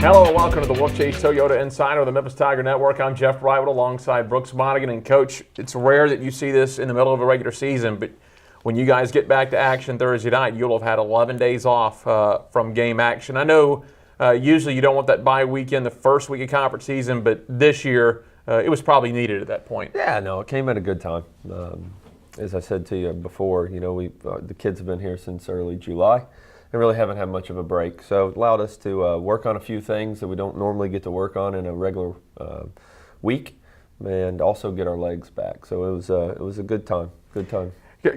Hello and welcome to the Wolfchase Toyota Insider of the Memphis Tiger Network. I'm Jeff Brightwood alongside Brooks Monaghan. And Coach, it's rare that you see this in the middle of a regular season, but when you guys get back to action Thursday night, you'll have had 11 days off from game action. I know usually you don't want that bye weekend the first week of conference season, but this year it was probably needed at that point. Yeah, no, it came at a good time. As I said to you before, you know, the kids have been here since early July and really haven't had much of a break. So it allowed us to work on a few things that we don't normally get to work on in a regular week, and also get our legs back. So it was a good time. Good time.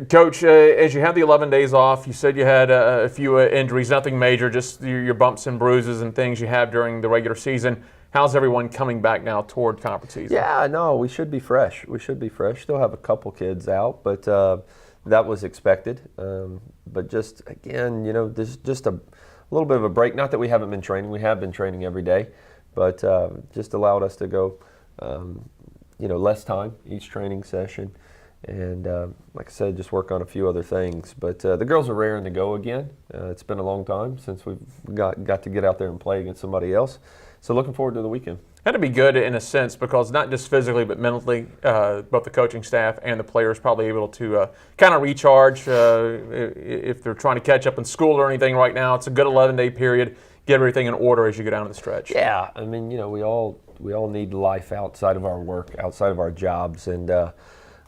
Coach, as you had the 11 days off, you said you had a few injuries, nothing major, just your bumps and bruises and things you have during the regular season. How's everyone coming back now toward conference season? Yeah, no, we should be fresh. We should be fresh. Still have a couple kids out, but that was expected. But just, again, you know, there's just a little bit of a break. Not that we haven't been training. We have been training every day, but just allowed us to go, you know, less time each training session. And like I said, just work on a few other things. But the girls are raring to go again. It's been a long time since we've got to get out there and play against somebody else. So looking forward to the weekend. That'd be good in a sense because not just physically but mentally, both the coaching staff and the players probably able to kind of recharge if they're trying to catch up in school or anything right now. It's a good 11-day period. Get everything in order as you go down to the stretch. Yeah, I mean, you know, we all need life outside of our work, outside of our jobs, and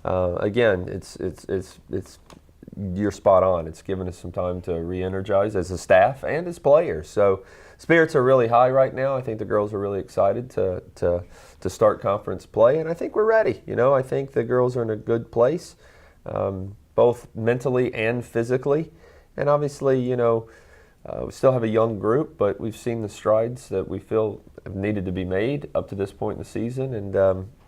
again, it's you're spot on. It's given us some time to re-energize as a staff and as players. So spirits are really high right now. I think the girls are really excited to start conference play, and I think we're ready. You know, I think the girls are in a good place, both mentally and physically. And obviously, you know, we still have a young group, but we've seen the strides that we feel have needed to be made up to this point in the season. And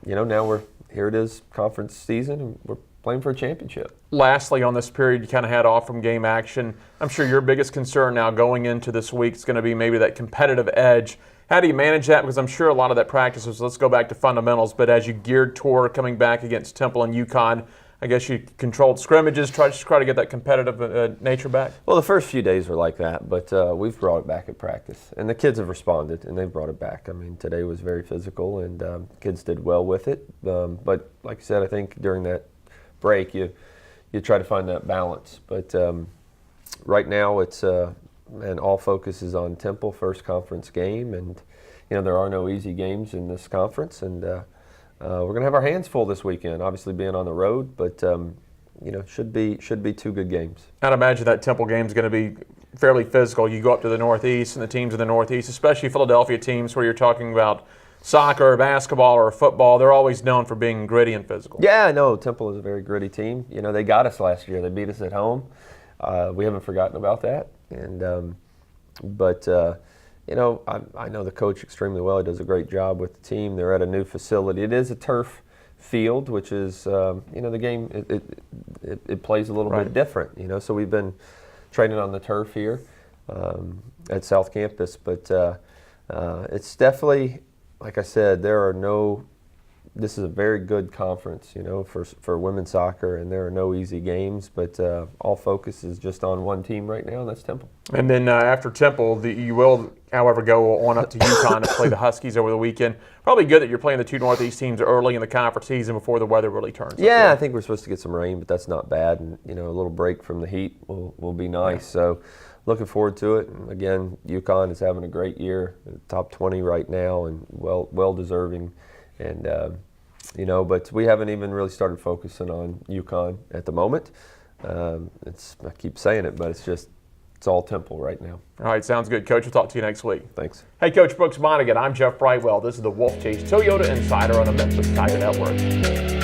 you know, now here it is, conference season, and we're playing for a championship. Lastly, on this period you kind of had off from game action, I'm sure your biggest concern now going into this week is going to be maybe that competitive edge. How do you manage that? Because I'm sure a lot of that practice was, let's go back to fundamentals, but as you geared toward coming back against Temple and UConn, I guess you controlled scrimmages, try to get that competitive nature back? Well, the first few days were like that, but we've brought it back at practice. And the kids have responded, and they've brought it back. I mean, today was very physical, and kids did well with it. But like I said, I think during that break, you try to find that balance. But right now, it's and all focus is on Temple, first conference game. And, you know, there are no easy games in this conference, and we're going to have our hands full this weekend, obviously being on the road, but you know, should be two good games. I'd imagine that Temple game is going to be fairly physical. You go up to the Northeast, and the teams in the Northeast, especially Philadelphia teams where you're talking about soccer, basketball, or football, they're always known for being gritty and physical. Yeah, no, Temple is a very gritty team. You know, they got us last year. They beat us at home. We haven't forgotten about that. And but you know, I know the coach extremely well. He does a great job with the team. They're at a new facility. It is a turf field, which is, you know, the game, it plays a little bit different, you know. So we've been training on the turf here at South Campus. But it's definitely, like I said, this is a very good conference, you know, for women's soccer, and there are no easy games, but all focus is just on one team right now, and that's Temple. And then after Temple, you will, however, go on up to UConn to play the Huskies over the weekend. Probably good that you're playing the two Northeast teams early in the conference season before the weather really turns. Yeah, I think we're supposed to get some rain, but that's not bad, and, you know, a little break from the heat will be nice. Yeah. So looking forward to it. And again, UConn is having a great year, top 20 right now, and well deserving. And you know, but we haven't even really started focusing on UConn at the moment. I keep saying it, but it's all Temple right now. All right, sounds good, Coach. We'll talk to you next week. Thanks. Hey, Coach Brooks Monaghan. I'm Jeff Brightwell. This is the Wolfchase Toyota Insider on the Memphis Tiger Network.